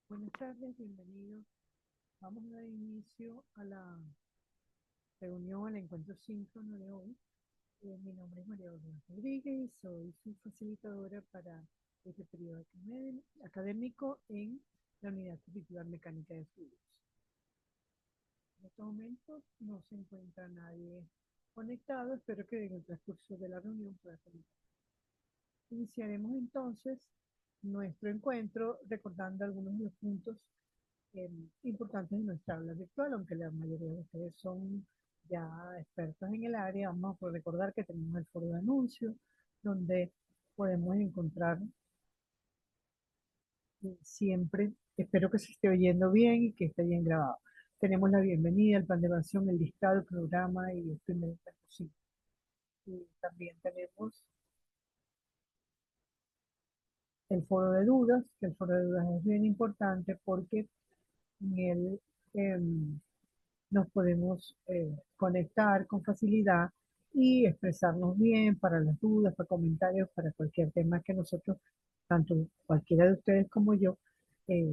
Buenas tardes, bienvenidos. Vamos a dar inicio a la reunión, al encuentro síncrono de hoy. Mi nombre es María Orlando Rodríguez y soy su facilitadora para este periodo académico en la Unidad Curricular Mecánica de Fluidos. En estos momentos no se encuentra nadie conectado, espero que en el transcurso de la reunión pueda conectar. Iniciaremos entonces nuestro encuentro recordando algunos de los puntos importantes de nuestra aula virtual, aunque la mayoría de ustedes son ya expertos en el área. Vamos a recordar que tenemos el foro de anuncios, donde podemos encontrar siempre, espero que se esté oyendo bien y que esté bien grabado. Tenemos la bienvenida, el plan de evaluación, el listado, el programa y el primer encuentro. Y también tenemos el foro de dudas, que el foro de dudas es bien importante porque en él nos podemos conectar con facilidad y expresarnos bien para las dudas, para comentarios, para cualquier tema que nosotros, tanto cualquiera de ustedes como yo,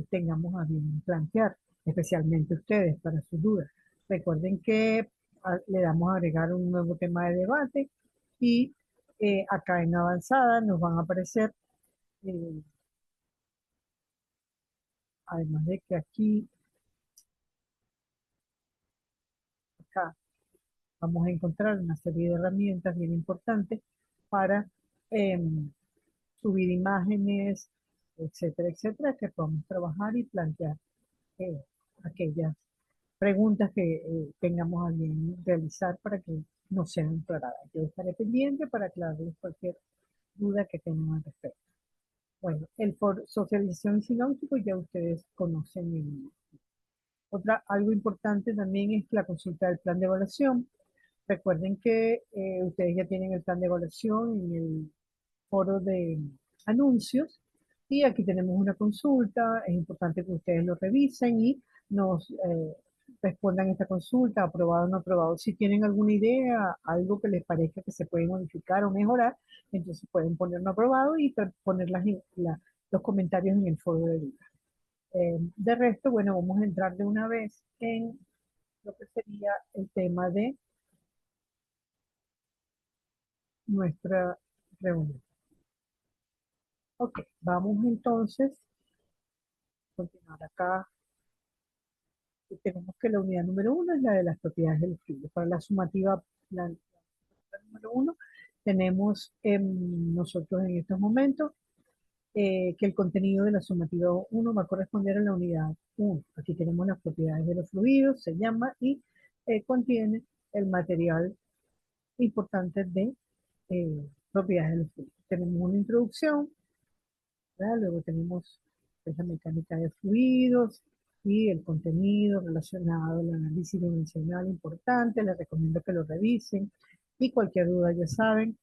tengamos a bien plantear, especialmente ustedes para sus dudas. Recuerden que le damos a agregar un nuevo tema de debate y acá en avanzada nos van a aparecer, eh, además de que aquí, acá, vamos a encontrar una serie de herramientas bien importantes para subir imágenes, etcétera, etcétera, que podamos trabajar y plantear eh, aquellas preguntas que tengamos a bien realizar para que no sean aclaradas. Yo estaré pendiente para aclararles cualquier duda que tengan al respecto. Bueno, el for socialización sinóptico ya ustedes conocen. Algo importante también es la consulta del plan de evaluación. Recuerden que ustedes ya tienen el plan de evaluación en el foro de anuncios y aquí tenemos una consulta. Es importante que ustedes lo revisen y nos respondan esta consulta, aprobado o no aprobado. Si tienen alguna idea, algo que les parezca que se puede modificar o mejorar, entonces pueden ponerlo aprobado y poner los comentarios en el foro de dudas. De resto, bueno, vamos a entrar de una vez en lo que sería el tema de nuestra reunión. Ok, vamos entonces a continuar acá. Tenemos que la unidad número uno es la de las propiedades del fluido. Para la sumativa, la número uno, tenemos nosotros en estos momentos que el contenido de la sumativa uno va a corresponder a la unidad uno. Aquí tenemos las propiedades de los fluidos, se llama, y contiene el material importante de propiedades de los fluidos. Tenemos una introducción, ¿verdad? Luego tenemos la mecánica de fluidos y el contenido relacionado, el análisis dimensional importante. Les recomiendo que lo revisen y cualquier duda ya saben,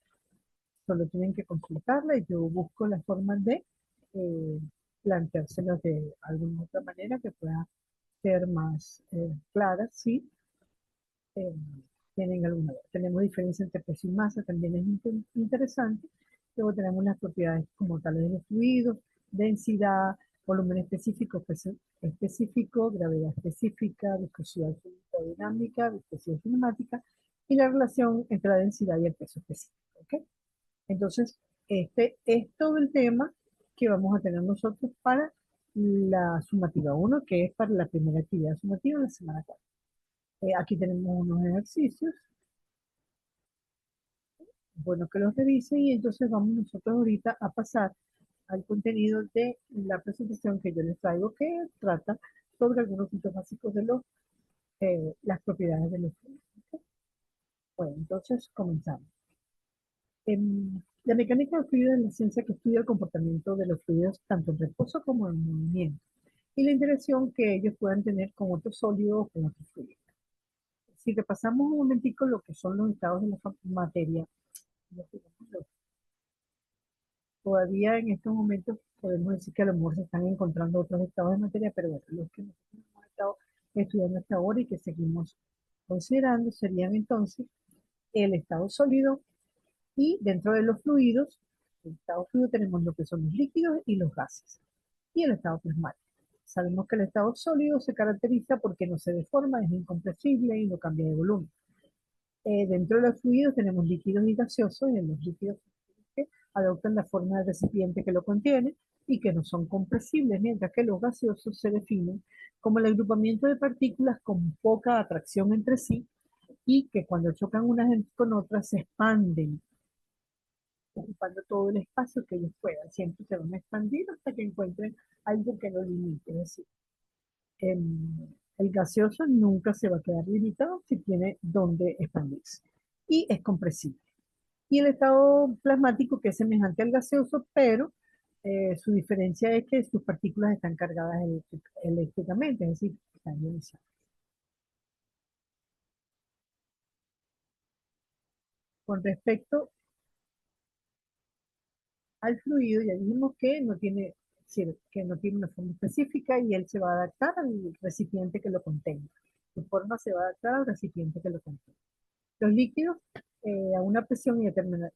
solo tienen que consultarla y yo busco la forma de eh, planteárselas de alguna otra manera que pueda ser más clara si eh, tienen alguna duda. Tenemos diferencia entre peso y masa, también es interesante. Luego tenemos las propiedades como tales de los fluidos, densidad, volumen específico, peso específico, gravedad específica, viscosidad dinámica, viscosidad cinemática y la relación entre la densidad y el peso específico. ¿Okay? Entonces, este es todo el tema que vamos a tener nosotros para la sumativa uno, que es para la primera actividad sumativa en la semana 4. Aquí tenemos unos ejercicios, bueno que los revisen y entonces vamos nosotros ahorita a pasar al contenido de la presentación que yo les traigo que trata sobre algunos puntos básicos de las propiedades de los fluidos. ¿Okay? Bueno, entonces comenzamos. La mecánica de fluidos es la ciencia que estudia el comportamiento de los fluidos tanto en reposo como en movimiento y la interacción que ellos puedan tener con otros sólidos o con otros fluidos. Si repasamos un momentico lo que son los estados de la materia, todavía en estos momentos podemos decir que a lo mejor se están encontrando otros estados de materia, pero bueno, los que nosotros hemos estado estudiando hasta ahora y que seguimos considerando serían entonces el estado sólido y dentro de los fluidos, el estado fluido tenemos lo que son los líquidos y los gases y el estado plasmático. sabemos que el estado sólido se caracteriza porque no se deforma, es incompresible y no cambia de volumen. Dentro de los fluidos tenemos líquidos y gaseosos, y en los líquidos que adoptan la forma del recipiente que lo contiene y que no son compresibles, mientras que los gaseosos se definen como el agrupamiento de partículas con poca atracción entre sí y que cuando chocan unas con otras se expanden, ocupando todo el espacio que ellos puedan. Siempre se van a expandir hasta que encuentren algo que lo limite. Es decir, el gaseoso nunca se va a quedar limitado si tiene donde expandirse y es compresible. Y el estado plasmático, que es semejante al gaseoso, pero su diferencia es que sus partículas están cargadas eléctricamente, es decir, están ionizadas. Con respecto al fluido, ya dijimos que no tiene una forma específica y él se va a adaptar al recipiente que lo contenga. Su forma se va a adaptar al recipiente que lo contenga. Los líquidos, a una presión y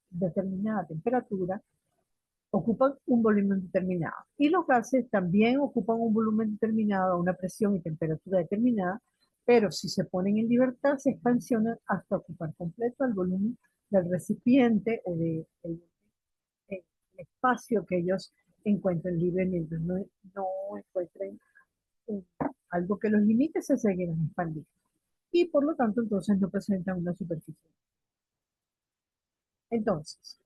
determinada temperatura, ocupan un volumen determinado. Y los gases también ocupan un volumen determinado a una presión y temperatura determinada, pero si se ponen en libertad, se expansionan hasta ocupar completo el volumen del recipiente o el espacio que ellos encuentren libre mientras no encuentren un- algo que los limite, se seguirán expandiendo. Y por lo tanto, entonces no presentan una superficie. Entonces,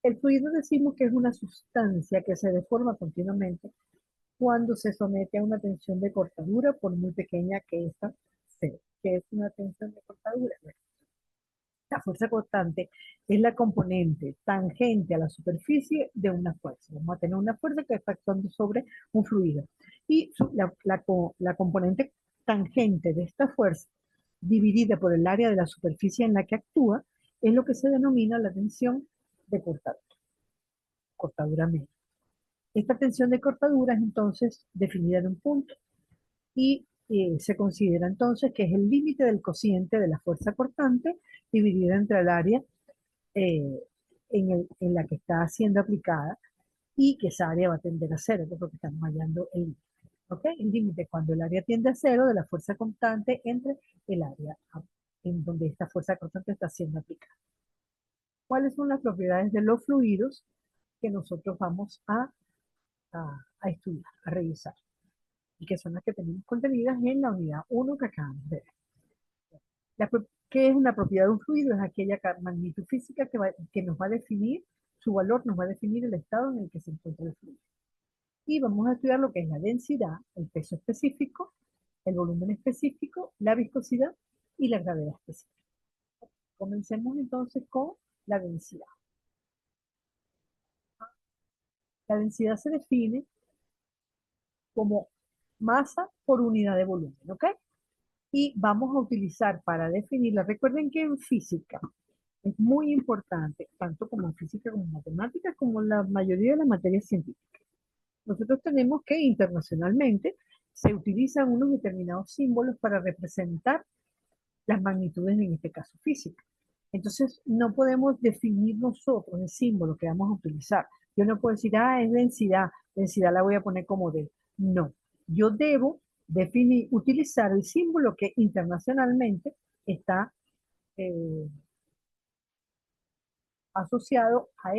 el fluido decimos que es una sustancia que se deforma continuamente cuando se somete a una tensión de cortadura, por muy pequeña que ésta sea. ¿Qué es una tensión de cortadura? Bueno, la fuerza constante es la componente tangente a la superficie de una fuerza. Vamos a tener una fuerza que está actuando sobre un fluido. Y la componente tangente de esta fuerza, dividida por el área de la superficie en la que actúa, es lo que se denomina la tensión de cortadura media. Esta tensión de cortadura es entonces definida en un punto y se considera entonces que es el límite del cociente de la fuerza cortante dividida entre el área eh, en la que está siendo aplicada y que esa área va a tender a cero, porque estamos hallando el límite. ¿Okay? El límite cuando el área tiende a cero de la fuerza constante entre el área en donde esta fuerza constante está siendo aplicada. ¿Cuáles son las propiedades de los fluidos que nosotros vamos a estudiar, a revisar? Y que son las que tenemos contenidas en la unidad 1 que acabamos de ver. ¿Qué es una propiedad de un fluido? Es aquella magnitud física que nos va a definir, su valor nos va a definir el estado en el que se encuentra el fluido. Y vamos a estudiar lo que es la densidad, el peso específico, el volumen específico, la viscosidad y la gravedad específica. Comencemos entonces con la densidad. La densidad se define como masa por unidad de volumen, ¿ok? Y vamos a utilizar para definirla. Recuerden que en física es muy importante, tanto como en física como en matemáticas, como en la mayoría de las materias científicas. Nosotros tenemos que internacionalmente se utilizan unos determinados símbolos para representar las magnitudes, en este caso física. Entonces, no podemos definir nosotros el símbolo que vamos a utilizar. Yo no puedo decir, es densidad, densidad la voy a poner como D. No, yo debo utilizar el símbolo que internacionalmente está eh, asociado a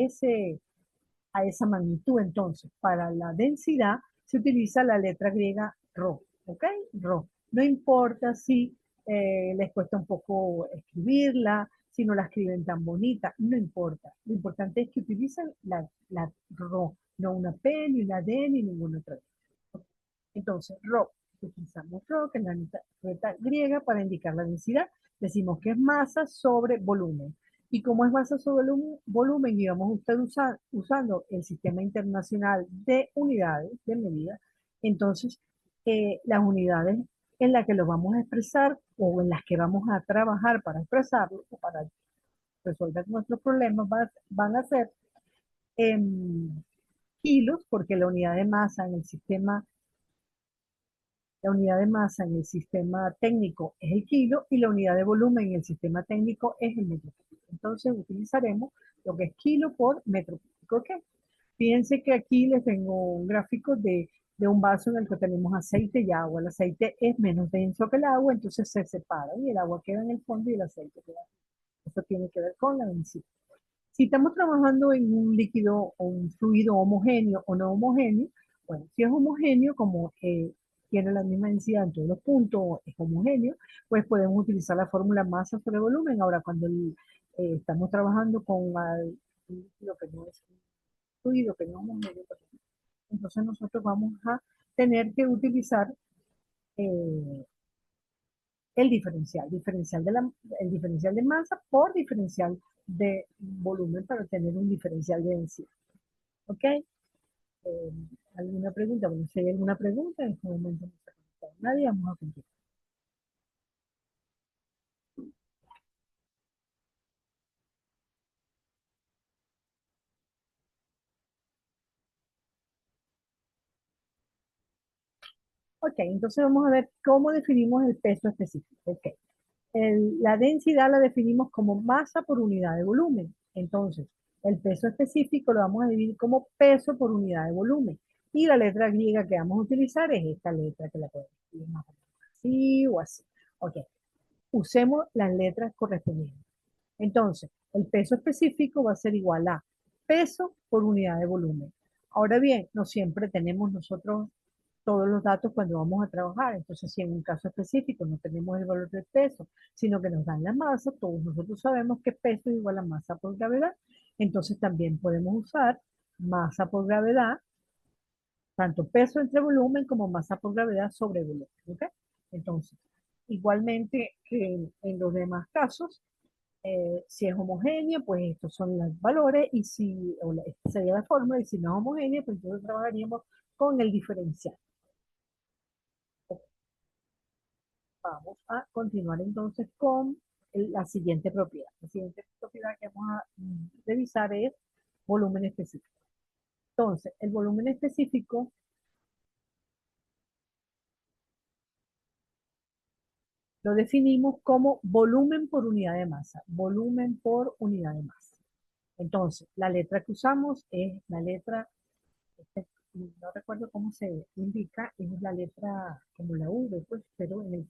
esa magnitud. Entonces, para la densidad se utiliza la letra griega ρ, ¿ok? Ρ. No importa si les cuesta un poco escribirla, si no la escriben tan bonita, no importa. Lo importante es que utilicen la ρ, no una P, ni una D, ni ninguna otra. Entonces, ρ, utilizamos ρ, que es la letra griega, para indicar la densidad. Decimos que es masa sobre volumen. Y como es masa sobre volumen, y vamos usando el Sistema Internacional de Unidades de Medida, entonces las unidades en las que lo vamos a expresar o en las que vamos a trabajar para expresarlo o para resolver nuestros problemas van a ser en kilos, porque la unidad de masa en el sistema la unidad de masa en el sistema técnico es el kilo y la unidad de volumen en el sistema técnico es el metro cúbico. Entonces utilizaremos lo que es kilo por metro cúbico. ¿Ok? Fíjense que aquí les tengo un gráfico de de un vaso en el que tenemos aceite y agua. El aceite es menos denso que el agua, entonces se separa y el agua queda en el fondo y el aceite queda. Eso tiene que ver con la densidad. Si estamos trabajando en un líquido o un fluido homogéneo o no homogéneo, bueno, si es homogéneo, como tiene la misma densidad en todos los puntos, es homogéneo, pues podemos utilizar la fórmula masa sobre volumen. Ahora, cuando estamos trabajando con un líquido que no es un fluido, que no es homogéneo, pues, entonces nosotros vamos a tener que utilizar eh, el diferencial de masa por diferencial de volumen para tener un diferencial de densidad. ¿Ok? ¿Alguna pregunta? Bueno, si hay alguna pregunta, en este momento no se ha contestado nadie, vamos a continuar. Ok, entonces vamos a ver cómo definimos el peso específico. Ok, la densidad la definimos como masa por unidad de volumen. Entonces, el peso específico lo vamos a dividir como peso por unidad de volumen. Y la letra griega que vamos a utilizar es esta letra que la podemos escribir más o menos así o así. Ok, usemos las letras correspondientes. Entonces, el peso específico va a ser igual a peso por unidad de volumen. Ahora bien, no siempre tenemos nosotros todos los datos cuando vamos a trabajar. Entonces, si en un caso específico no tenemos el valor del peso, sino que nos dan la masa, todos nosotros sabemos que peso es igual a masa por gravedad. Entonces, también podemos usar masa por gravedad, tanto peso entre volumen como masa por gravedad sobre volumen. ¿Ok? Entonces, igualmente que en los demás casos, si es homogénea, pues estos son los valores, y si, esta sería la fórmula, y si no es homogénea, pues entonces trabajaríamos con el diferencial. Vamos a continuar entonces con la siguiente propiedad. La siguiente propiedad que vamos a revisar es volumen específico. Entonces, el volumen específico lo definimos como volumen por unidad de masa. Volumen por unidad de masa. Entonces, la letra que usamos es la letra, no recuerdo cómo se indica, es la letra como la V, pues, pero en,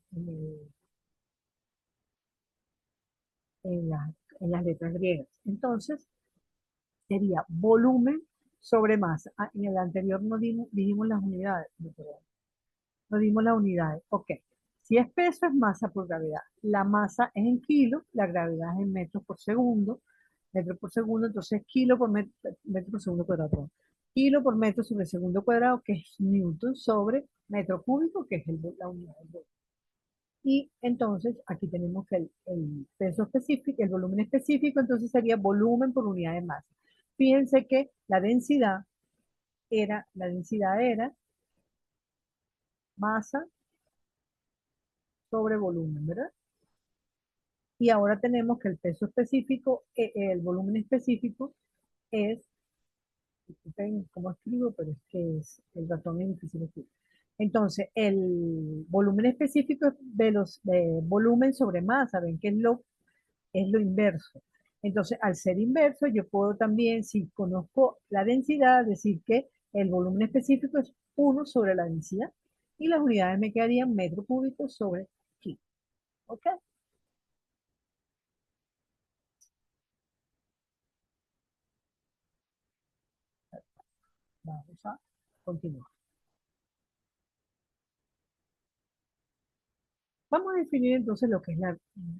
la- en las letras griegas. Entonces, sería volumen sobre masa. Ah, en el anterior no dijimos las unidades, no dimos las unidades. Ok. Si es peso, es masa por gravedad. La masa es en kilos, la gravedad es en metros por segundo. Metro por segundo, entonces kilo por metro por segundo cuadrado. Kilo por metro sobre segundo cuadrado, que es newton, sobre metro cúbico, que es la unidad del volumen. Y entonces aquí tenemos que el peso específico, el volumen específico, entonces sería volumen por unidad de masa. Fíjense que la densidad era masa sobre volumen, ¿verdad? Y ahora tenemos que el peso específico, el volumen específico es, disculpen cómo escribo, pero es que el ratón es difícil de escribir. Entonces, el volumen específico es de volumen sobre masa, ven que es lo inverso. Entonces, al ser inverso, yo puedo también, si conozco la densidad, decir que el volumen específico es 1 sobre la densidad y las unidades me quedarían metro cúbico sobre kilo. ¿Ok? Vamos a continuar. Vamos a definir entonces lo que es la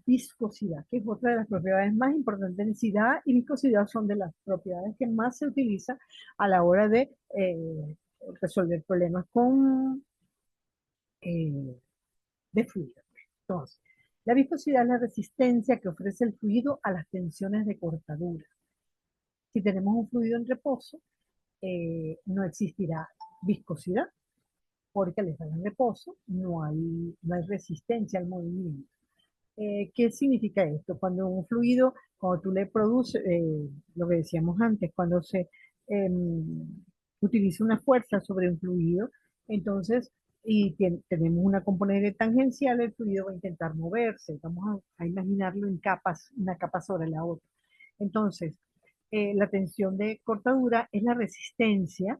viscosidad, que es otra de las propiedades más importantes. Densidad y viscosidad son de las propiedades que más se utilizan a la hora de resolver problemas eh, de fluido. Entonces, la viscosidad es la resistencia que ofrece el fluido a las tensiones de cortadura. Si tenemos un fluido en reposo, no existirá viscosidad, porque al estar en reposo no hay resistencia al movimiento. ¿Qué significa esto? Cuando tú le produces, lo que decíamos antes, cuando se utiliza una fuerza sobre un fluido, entonces, y tenemos una componente tangencial, el fluido va a intentar moverse. Vamos a imaginarlo en capas, una capa sobre la otra. Entonces, la tensión de cortadura es la resistencia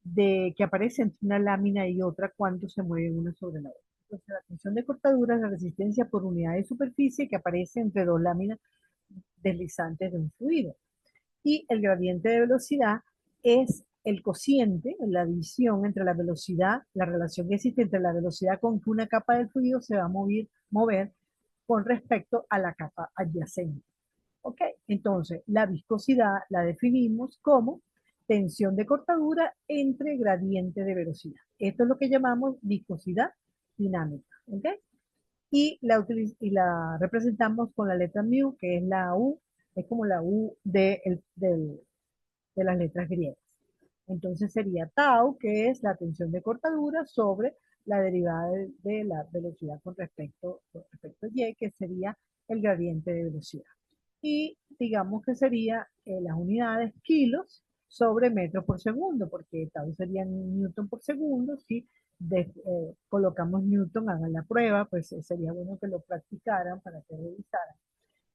de que aparece entre una lámina y otra cuando se mueve una sobre la otra. Entonces, la tensión de cortadura es la resistencia por unidad de superficie que aparece entre dos láminas deslizantes de un fluido. Y el gradiente de velocidad es el cociente, la división entre la velocidad, la relación que existe entre la velocidad con que una capa del fluido se va a mover con respecto a la capa adyacente. ¿Ok? Entonces, la viscosidad la definimos como tensión de cortadura entre gradiente de velocidad. Esto es lo que llamamos viscosidad dinámica. ¿Ok? Y la representamos con la letra mu, que es la U, es como la U de las letras griegas. Entonces sería tau, que es la tensión de cortadura sobre la derivada de la velocidad con respecto a y, que sería el gradiente de velocidad. Y digamos que sería las unidades kilos sobre metros por segundo, porque tau sería newton por segundo. Si colocamos newton, hagan la prueba, pues sería bueno que lo practicaran para que revisaran.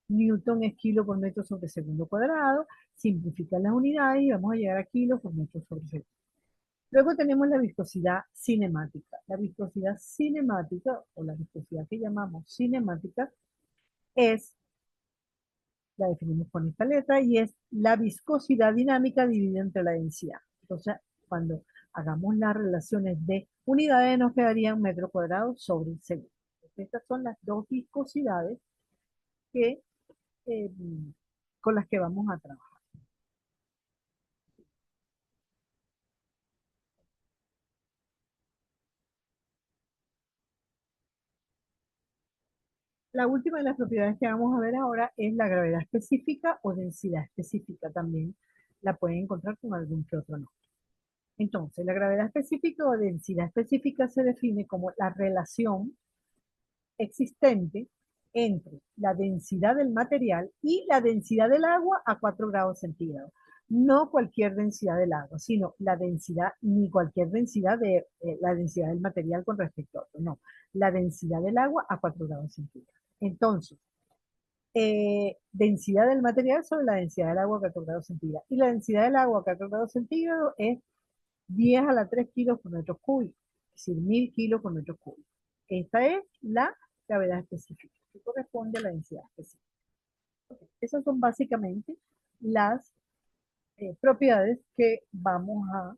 Newton es kilo por metro sobre segundo cuadrado, simplifican las unidades y vamos a llegar a kilos por metro sobre segundo. Luego tenemos la viscosidad cinemática. La viscosidad cinemática, o la viscosidad que llamamos cinemática, es, la definimos con esta letra, y es la viscosidad dinámica dividida entre la densidad. Entonces, cuando hagamos las relaciones de unidades, nos quedarían metro cuadrado sobre segundo. Estas son las dos viscosidades que, eh, con las que vamos a trabajar. La última de las propiedades que vamos a ver ahora es la gravedad específica o densidad específica. También la pueden encontrar con algún que otro nombre. Entonces, la gravedad específica o densidad específica se define como la relación existente entre la densidad del material y la densidad del agua a 4 grados centígrados. No cualquier densidad del agua, sino la densidad, ni cualquier densidad de la densidad del material con respecto a otro, no, la densidad del agua a 4 grados centígrados. Entonces, densidad del material sobre la densidad del agua a 4 grados centígrados. Y la densidad del agua a 4 grados centígrados es 10 a la 3 kilos por metro cúbico, es decir, 1000 kilos por metro cúbico. Esta es la gravedad específica, que corresponde a la densidad específica. Esas son básicamente las propiedades que vamos a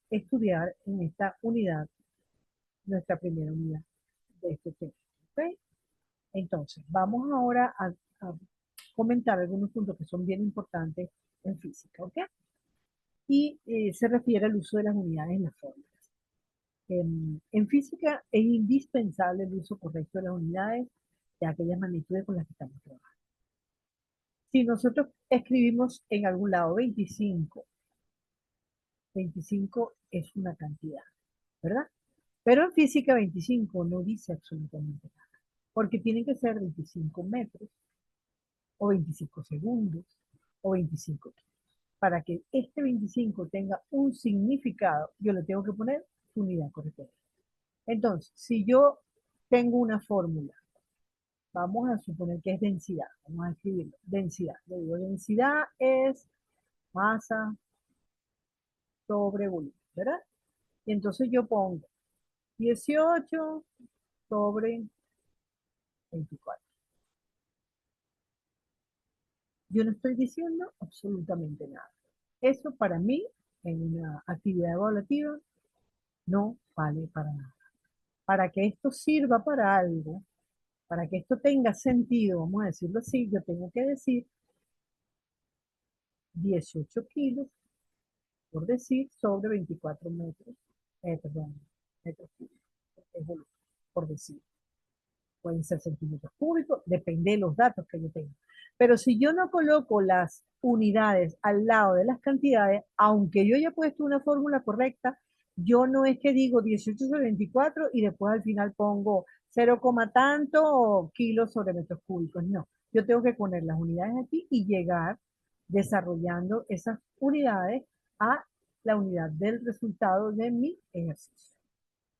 estudiar en esta unidad, nuestra primera unidad de este tema. ¿Okay? Entonces, vamos ahora a comentar algunos puntos que son bien importantes en física. ¿Ok? Y se refiere al uso de las unidades en las fórmulas. En física es indispensable el uso correcto de las unidades de aquellas magnitudes con las que estamos trabajando. Si nosotros escribimos en algún lado 25, 25 es una cantidad, ¿verdad? Pero en física 25 no dice absolutamente nada, porque tienen que ser 25 metros, o 25 segundos, o 25 kilos. Para que este 25 tenga un significado, yo le tengo que poner su unidad correspondiente. Entonces, si yo tengo una fórmula, vamos a suponer que es densidad, vamos a escribirlo, densidad. Le digo, densidad es masa sobre volumen, ¿verdad? Y entonces yo pongo 18 sobre 24. Yo no estoy diciendo absolutamente nada. Eso para mí, en una actividad evaluativa, no vale para nada. Para que esto sirva para algo, para que esto tenga sentido, vamos a decirlo así, yo tengo que decir 18 kilos, por decir, sobre 24 metros, perdón, metros cúbicos, es volumen, por decir. Pueden ser centímetros cúbicos, depende de los datos que yo tenga. Pero si yo no coloco las unidades al lado de las cantidades, aunque yo haya puesto una fórmula correcta, yo no es que digo 18 sobre 24 y después al final pongo 0, tanto kilos sobre metros cúbicos. No, yo tengo que poner las unidades aquí y llegar desarrollando esas unidades a la unidad del resultado de mi ejercicio.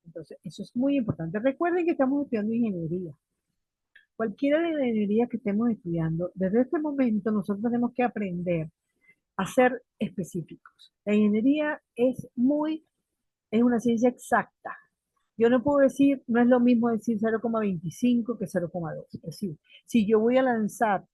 Entonces, eso es muy importante. Recuerden que estamos estudiando ingeniería. Cualquiera de la ingeniería que estemos estudiando, desde este momento nosotros tenemos que aprender a ser específicos. La ingeniería es una ciencia exacta. Yo no puedo decir, no es lo mismo decir 0,25 que 0,2. Es decir, si yo voy a lanzar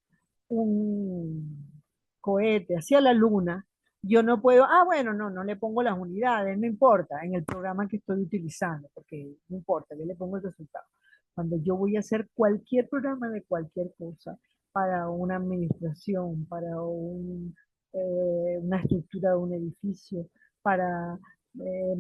un cohete hacia la luna, yo no puedo, bueno, no le pongo las unidades, no importa, en el programa que estoy utilizando, porque no importa, yo le pongo el resultado. Cuando yo voy a hacer cualquier programa de cualquier cosa, para una administración, para una estructura de un edificio, para eh,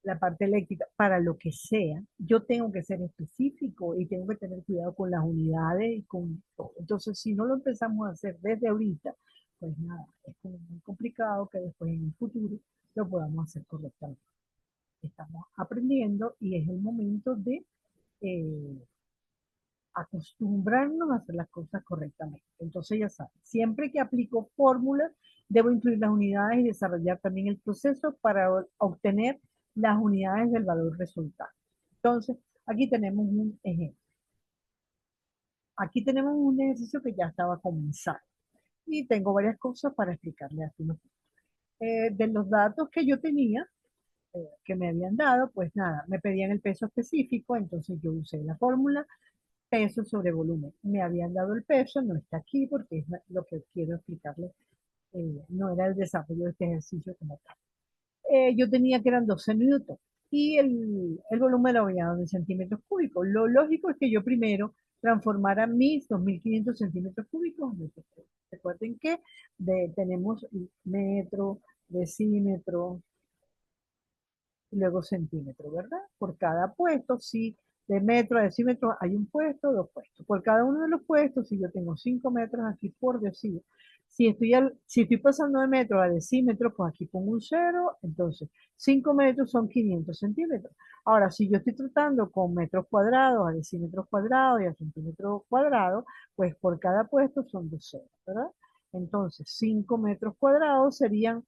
la parte eléctrica, para lo que sea, yo tengo que ser específico y tengo que tener cuidado con las unidades y con todo. Entonces, si no lo empezamos a hacer desde ahorita, pues nada, es como muy complicado que después en el futuro lo podamos hacer correctamente. Estamos aprendiendo y es el momento de eh, acostumbrarnos a hacer las cosas correctamente. Entonces, ya saben, siempre que aplico fórmulas, debo incluir las unidades y desarrollar también el proceso para obtener las unidades del valor resultado. Entonces, aquí tenemos un ejemplo. Aquí tenemos un ejercicio que ya estaba comenzado y tengo varias cosas para explicarle a tu. De los datos que yo tenía, que me habían dado, pues nada, me pedían el peso específico, entonces yo usé la fórmula peso sobre volumen. Me habían dado el peso, no está aquí porque es lo que quiero explicarles, no era el desarrollo de este ejercicio como tal. Yo tenía que eran 12 minutos y el volumen lo había dado en centímetros cúbicos. Lo lógico es que yo primero transformara mis 2.500 centímetros cúbicos en metros cúbicos. Recuerden que tenemos metro, decímetro, y luego centímetro, ¿verdad? Por cada puesto, si de metro a decímetro hay un puesto, dos puestos. Por cada uno de los puestos, si yo tengo 5 metros aquí por decir, si estoy pasando de metro a decímetro, pues aquí pongo un cero, entonces 5 metros son 500 centímetros. Ahora, si yo estoy tratando con metros cuadrados, a decímetros cuadrados y a centímetros cuadrados, pues por cada puesto son dos ceros, ¿verdad? Entonces, 5 metros cuadrados serían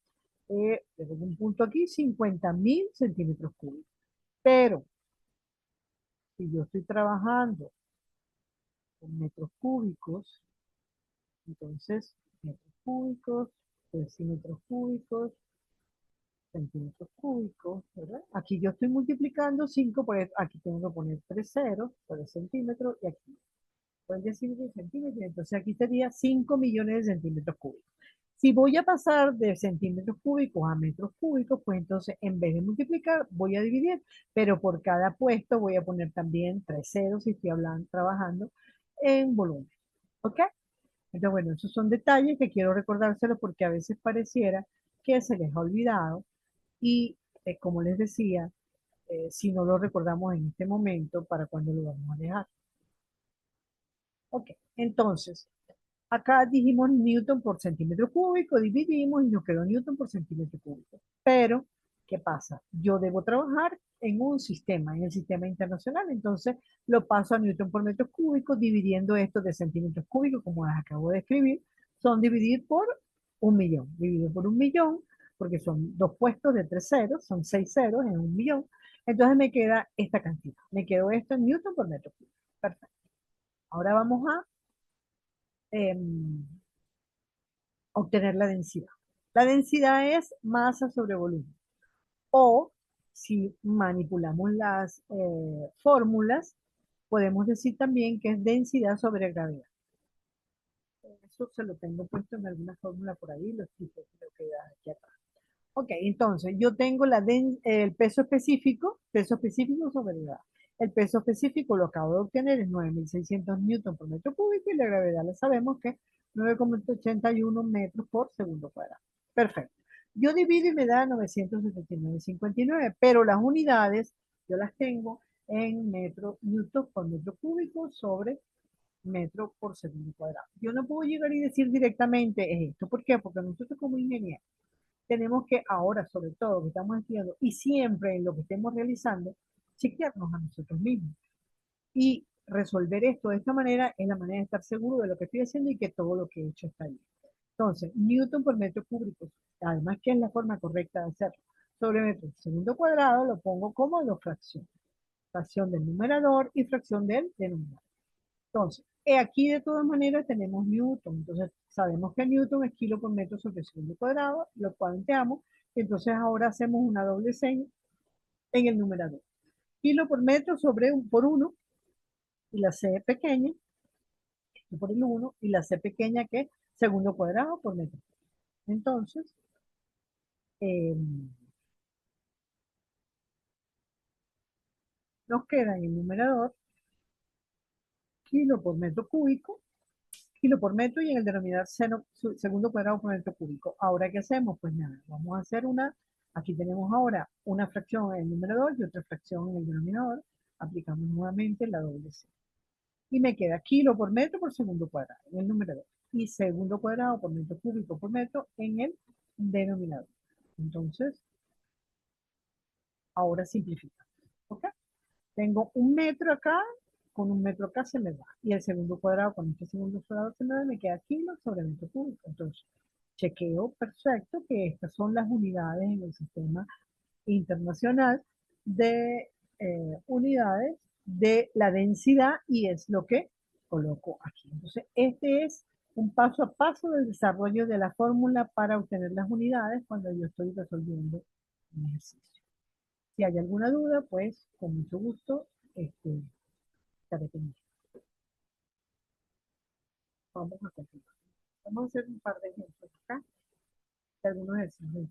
desde un punto aquí, 50.000 centímetros cúbicos. Pero si yo estoy trabajando con metros cúbicos, entonces metros cúbicos, decímetros cúbicos, centímetros cúbicos, ¿verdad? Aquí yo estoy multiplicando 5, por aquí tengo que poner 3 ceros por el centímetro y aquí por el decímetro y centímetro. Entonces aquí sería 5 millones de centímetros cúbicos. Si voy a pasar de centímetros cúbicos a metros cúbicos, pues entonces en vez de multiplicar, voy a dividir, pero por cada puesto voy a poner también 3 ceros si estoy hablando, trabajando en volumen. ¿Ok? Entonces, bueno, esos son detalles que quiero recordárselos porque a veces pareciera que se les ha olvidado y, como les decía, si no lo recordamos en este momento, ¿para cuándo lo vamos a dejar? Ok, entonces, acá dijimos Newton por centímetro cúbico, dividimos y nos quedó Newton por centímetro cúbico. Pero, ¿qué pasa? Yo debo trabajar en un sistema, en el sistema internacional, entonces lo paso a Newton por metro cúbico, dividiendo esto de centímetros cúbicos, como les acabo de escribir, son dividir por 1.000.000, dividido por 1.000.000, porque son dos puestos de 3 ceros, son 6 ceros en 1.000.000, entonces me queda esta cantidad, me quedó esto en Newton por metro cúbico. Perfecto. Ahora vamos a em, obtener la densidad. La densidad es masa sobre volumen. O si manipulamos las fórmulas, podemos decir también que es densidad sobre gravedad. Eso se lo tengo puesto en alguna fórmula por ahí, lo explico, creo que aquí atrás. Ok, entonces yo tengo el peso específico sobre gravedad. El peso específico lo acabo de obtener, es 9.600 newton por metro cúbico y la gravedad la sabemos que es 9,81 metros por segundo cuadrado. Perfecto. Yo divido y me da 979,59, pero las unidades yo las tengo en metro newton por metro cúbico sobre metro por segundo cuadrado. Yo no puedo llegar y decir directamente esto. ¿Por qué? Porque nosotros como ingenieros tenemos que ahora, sobre todo, que estamos estudiando y siempre en lo que estemos realizando, chequearnos a nosotros mismos. Y resolver esto de esta manera es la manera de estar seguro de lo que estoy haciendo y que todo lo que he hecho está bien. Entonces, Newton por metro cúbico, además que es la forma correcta de hacerlo, sobre metro segundo cuadrado lo pongo como dos fracciones. Fracción del numerador y fracción del denominador. Entonces, Aquí de todas maneras tenemos Newton, entonces sabemos que Newton es kilo por metro sobre segundo cuadrado, lo planteamos, entonces ahora hacemos una doble C en el numerador. Kilo por metro sobre por 1 y la C pequeña por el 1 y la C pequeña que es segundo cuadrado por metro. Entonces, eh, nos queda en el numerador kilo por metro cúbico, kilo por metro y en el denominador segundo cuadrado por metro cúbico. Ahora, ¿qué hacemos? Pues nada, vamos a hacer aquí tenemos ahora una fracción en el numerador y otra fracción en el denominador. Aplicamos nuevamente la doble C. Y me queda kilo por metro por segundo cuadrado en el numerador y segundo cuadrado por metro cúbico por metro en el denominador. Entonces, ahora simplifica. ¿Ok? Tengo un metro acá, con un metro acá se me va. Y el segundo cuadrado, con este segundo cuadrado se me va, me queda kilo sobre metro cúbico. Entonces, chequeo perfecto que estas son las unidades en el sistema internacional de unidades de la densidad y es lo que coloco aquí. Entonces, este es un paso a paso del desarrollo de la fórmula para obtener las unidades cuando yo estoy resolviendo un ejercicio. Si hay alguna duda, pues con mucho gusto estaré pendiente. Vamos a continuar. Vamos a hacer un par de ejemplos acá, de algunos ejercicios.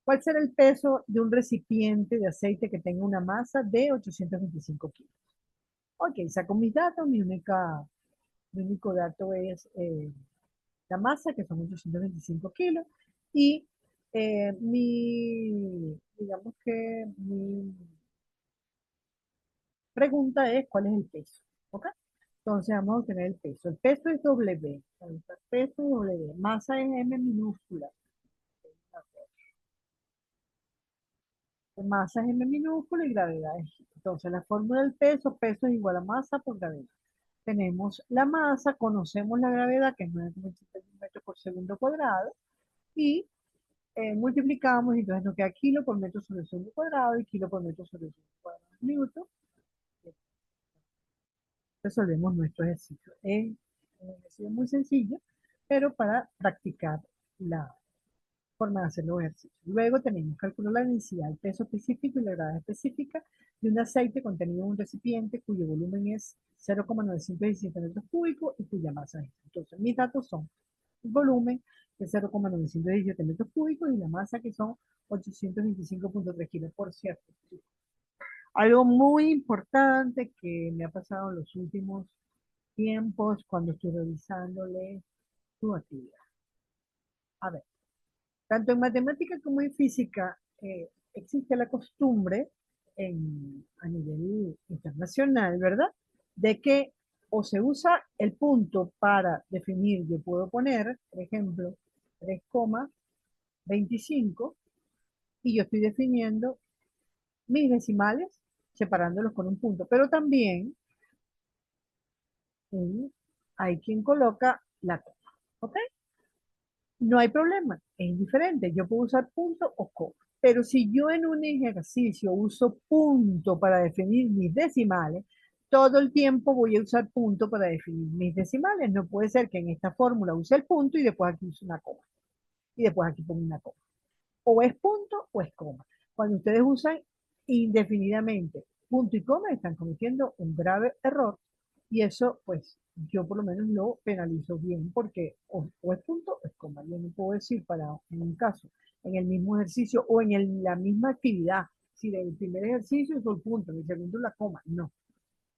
¿Cuál será el peso de un recipiente de aceite que tenga una masa de 825 kilos? Ok, saco mis datos, mi único dato es la masa, que son 825 kilos, y digamos que mi pregunta es cuál es el peso. ¿Ok? Entonces vamos a obtener el peso. El peso es W. El peso es W. Masa es M minúscula. Masa es M minúscula y gravedad es G. Entonces la fórmula del peso, peso es igual a masa por gravedad. Tenemos la masa, conocemos la gravedad, que es 9,81 metros por segundo cuadrado, y multiplicamos, y entonces nos queda kilo por metro sobre segundo cuadrado y kilo por metro sobre segundo cuadrado de Newton. Resolvemos nuestro ejercicio. Es un ejercicio muy sencillo, pero para practicar la forma de hacer los ejercicios. Luego tenemos que calcular la densidad, el peso específico y la gravedad específica de un aceite contenido en un recipiente cuyo volumen es 0,917 metros cúbicos y cuya masa es. Entonces, mis datos son el volumen de 0,917 metros cúbicos y la masa que son 825,3 kilos. Por cierto, algo muy importante que me ha pasado en los últimos tiempos cuando estoy revisándole su actividad. A ver, tanto en matemática como en física existe la costumbre a nivel internacional, ¿verdad? De que o se usa el punto para definir, yo puedo poner, por ejemplo, 3,25 y yo estoy definiendo mis decimales separándolos con un punto, pero también hay quien coloca la coma, ¿ok? No hay problema, es indiferente, yo puedo usar punto o coma. Pero si yo en un ejercicio uso punto para definir mis decimales, todo el tiempo voy a usar punto para definir mis decimales. No puede ser que en esta fórmula use el punto y después aquí use una coma. Y después aquí pongo una coma. O es punto o es coma. Cuando ustedes usan indefinidamente punto y coma, están cometiendo un grave error y eso, pues, yo por lo menos lo penalizo bien porque o es punto o es coma. Yo no puedo decir en un caso, en el mismo ejercicio o en la misma actividad, si del primer ejercicio uso el punto, en el segundo la coma, no.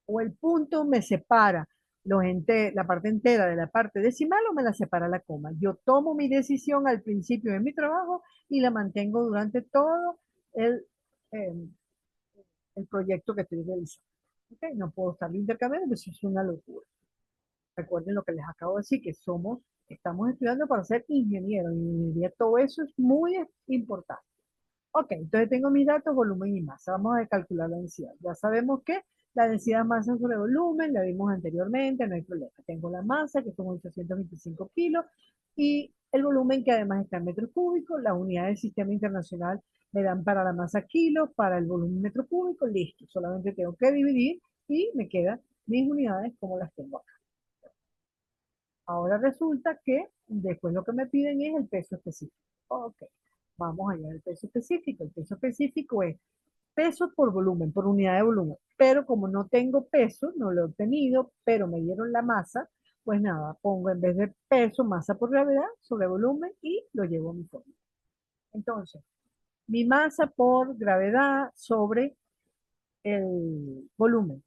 O el punto me separa la parte entera de la parte decimal o me la separa la coma. Yo tomo mi decisión al principio de mi trabajo y la mantengo durante todo el, eh, el proyecto que estoy realizando. ¿Okay? No puedo estar intercambiando, eso es una locura. Recuerden lo que les acabo de decir, que estamos estudiando para ser ingenieros. En ingeniería todo eso es muy importante. Ok, entonces tengo mis datos, volumen y masa. Vamos a calcular la densidad. Ya sabemos que la densidad masa sobre volumen, la vimos anteriormente, no hay problema. Tengo la masa, que son 825 kilos, y el volumen, que además está en metros cúbicos. Las unidades del sistema internacional me dan para la masa kilos, para el volumen metro cúbico, listo. Solamente tengo que dividir y me quedan mis unidades como las tengo acá. Ahora resulta que después lo que me piden es el peso específico. Ok, vamos allá al peso específico. El peso específico es peso por volumen, por unidad de volumen. Pero como no tengo peso, no lo he obtenido, pero me dieron la masa, pues nada, pongo en vez de peso, masa por gravedad sobre volumen y lo llevo a mi fórmula. Entonces, mi masa por gravedad sobre el volumen.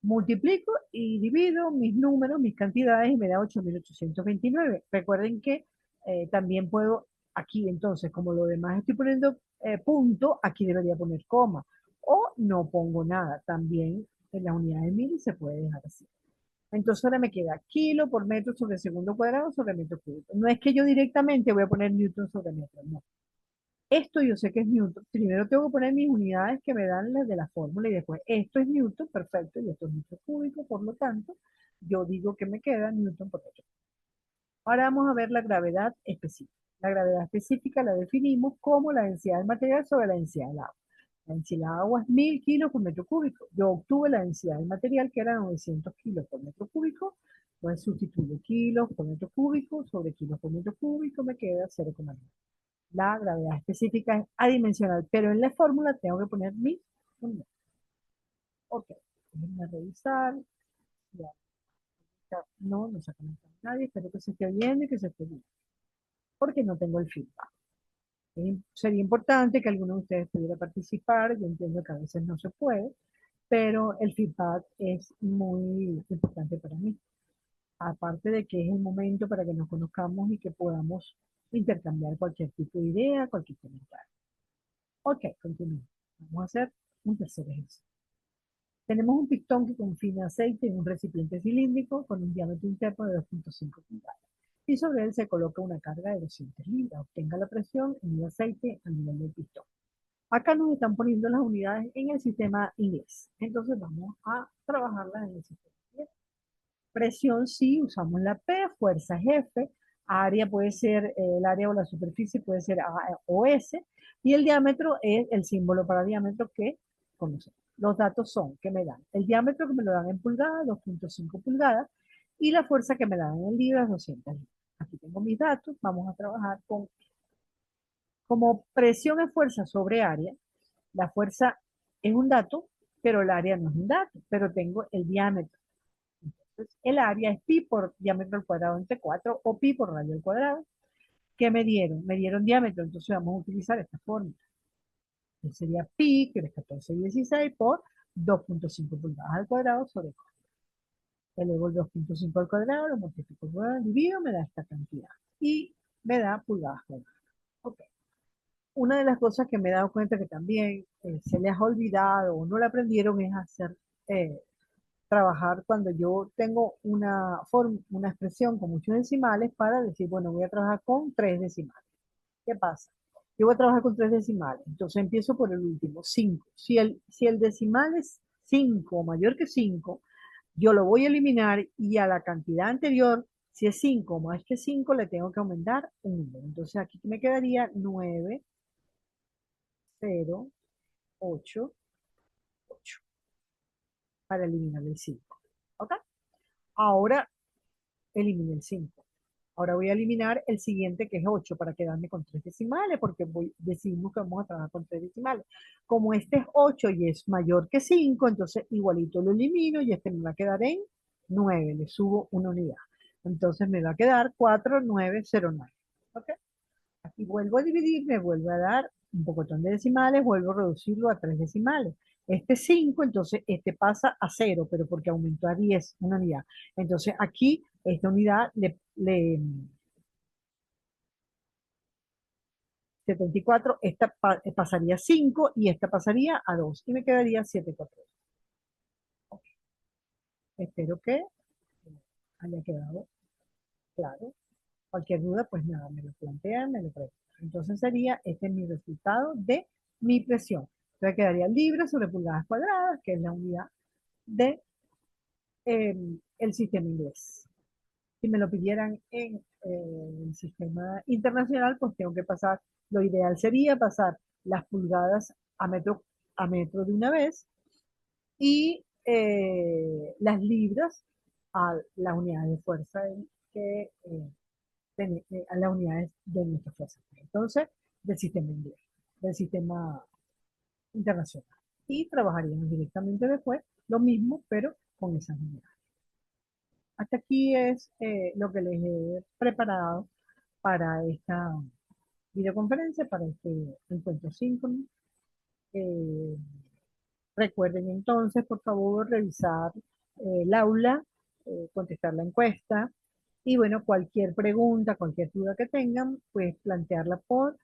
Multiplico y divido mis números, mis cantidades y me da 8.829. Recuerden que también puedo aquí, entonces, como lo demás estoy poniendo punto, aquí debería poner coma. O no pongo nada. También en la unidad de mil se puede dejar así. Entonces ahora me queda kilo por metro sobre segundo cuadrado sobre metro cúbico. No es que yo directamente voy a poner newton sobre metro, no. Esto yo sé que es Newton. Primero tengo que poner mis unidades que me dan las de la fórmula y después esto es Newton, perfecto, y esto es metro cúbico, por lo tanto, yo digo que me queda Newton por metro. Ahora vamos a ver la gravedad específica. La gravedad específica la definimos como la densidad del material sobre la densidad del agua. La densidad del agua es 1000 kilos por metro cúbico. Yo obtuve la densidad del material que era 900 kilos por metro cúbico. Pues sustituyo kilos por metro cúbico sobre kilos por metro cúbico, me queda 0,9. La gravedad específica es adimensional, pero en la fórmula tengo que poner mi unidad. Ok, déjenme revisar. Ya, no, no se ha conectado nadie. Espero que se esté oyendo y que se esté viendo, porque no tengo el feedback. Sería importante que alguno de ustedes pudiera participar. Yo entiendo que a veces no se puede, pero el feedback es muy importante para mí. Aparte de que es el momento para que nos conozcamos y que podamos intercambiar cualquier tipo de idea, cualquier comentario. Ok, continuamos. Vamos a hacer un tercer ejercicio. Tenemos un pistón que confina aceite en un recipiente cilíndrico con un diámetro interno de 2.5 pulgadas. Y sobre él se coloca una carga de 200 libras. Obtenga la presión en el aceite al nivel del pistón. Acá nos están poniendo las unidades en el sistema inglés. Entonces vamos a trabajarlas en el sistema inglés. Presión sí, usamos la P, fuerza es F, área puede ser, el área o la superficie puede ser A o S, y el diámetro es el símbolo para diámetro que conocemos. Los datos son que me dan el diámetro que me lo dan en pulgadas, 2.5 pulgadas, y la fuerza que me dan en libras, 200 libras. Aquí tengo mis datos, vamos a trabajar con, como presión es fuerza sobre área, la fuerza es un dato, pero el área no es un dato, pero tengo el diámetro. Entonces, el área es pi por diámetro al cuadrado entre 4 o pi por radio al cuadrado. ¿Qué me dieron? Me dieron diámetro, entonces vamos a utilizar esta fórmula. Entonces sería pi, que es 14,16 por 2.5 pulgadas al cuadrado sobre 4. Elevo el 2.5 al cuadrado, lo multiplico por el divido, me da esta cantidad. Y me da pulgadas cuadradas. Ok. Una de las cosas que me he dado cuenta que también se les ha olvidado o no la aprendieron es hacer trabajar cuando yo tengo una expresión con muchos decimales para decir, bueno, voy a trabajar con tres decimales. ¿Qué pasa? Yo voy a trabajar con tres decimales. Entonces empiezo por el último, 5. Si el decimal es 5 o mayor que 5, yo lo voy a eliminar y a la cantidad anterior, si es 5 o más que 5, le tengo que aumentar un número. Entonces aquí me quedaría 9, 0, 8, 8 para eliminar el 5. ¿Ok? Ahora eliminé el 5. Ahora voy a eliminar el siguiente que es 8 para quedarme con tres decimales, porque decimos que vamos a trabajar con tres decimales. Como este es 8 y es mayor que 5, entonces igualito lo elimino y este me va a quedar en 9. Le subo una unidad. Entonces me va a quedar 4,909. ¿Ok? Aquí vuelvo a dividir, me vuelve a dar un pocotón de decimales, vuelvo a reducirlo a tres decimales. Este 5, entonces este pasa a 0, pero porque aumentó a 10, una unidad. Entonces aquí esta unidad le 74, esta pasaría a 5 y esta pasaría a 2 y me quedaría 7,4. Ok. Espero que haya quedado claro. Cualquier duda, pues nada, me lo plantean, me lo preguntan. Entonces sería, este es mi resultado de mi presión. Entonces quedaría libra sobre pulgadas cuadradas, que es la unidad de el sistema inglés. Si me lo pidieran en el sistema internacional, pues tengo que pasar, lo ideal sería pasar las pulgadas a metro de una vez y las libras a las unidades de fuerza que a las unidades de nuestras fuerzas. Entonces, del sistema inglés, del sistema internacional. Y trabajaríamos directamente después lo mismo, pero con esas unidades. Hasta aquí es lo que les he preparado para esta videoconferencia, para este encuentro síncrono. Eh, Recuerden entonces, por favor, revisar el aula, contestar la encuesta y bueno, cualquier pregunta, cualquier duda que tengan, pues plantearla por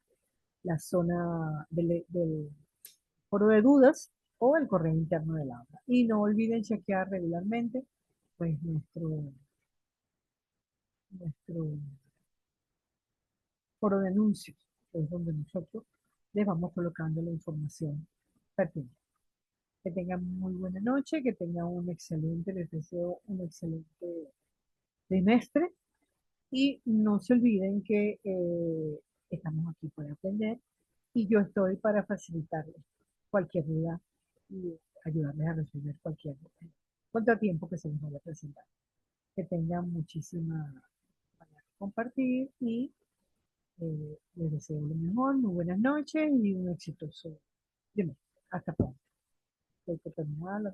la zona del foro de dudas o el correo interno del aula. Y no olviden chequear regularmente pues nuestro foro de anuncios, que es donde nosotros les vamos colocando la información pertinente. Que tengan muy buena noche, que tengan un excelente, les deseo un excelente trimestre y no se olviden que estamos aquí para aprender y yo estoy para facilitarles cualquier duda y ayudarles a resolver cualquier contratiempo que se les vaya a presentar. Que tengan muchísima manera de compartir y les deseo lo mejor, muy buenas noches y un exitoso trimestre. Hasta pronto. Hay que terminar la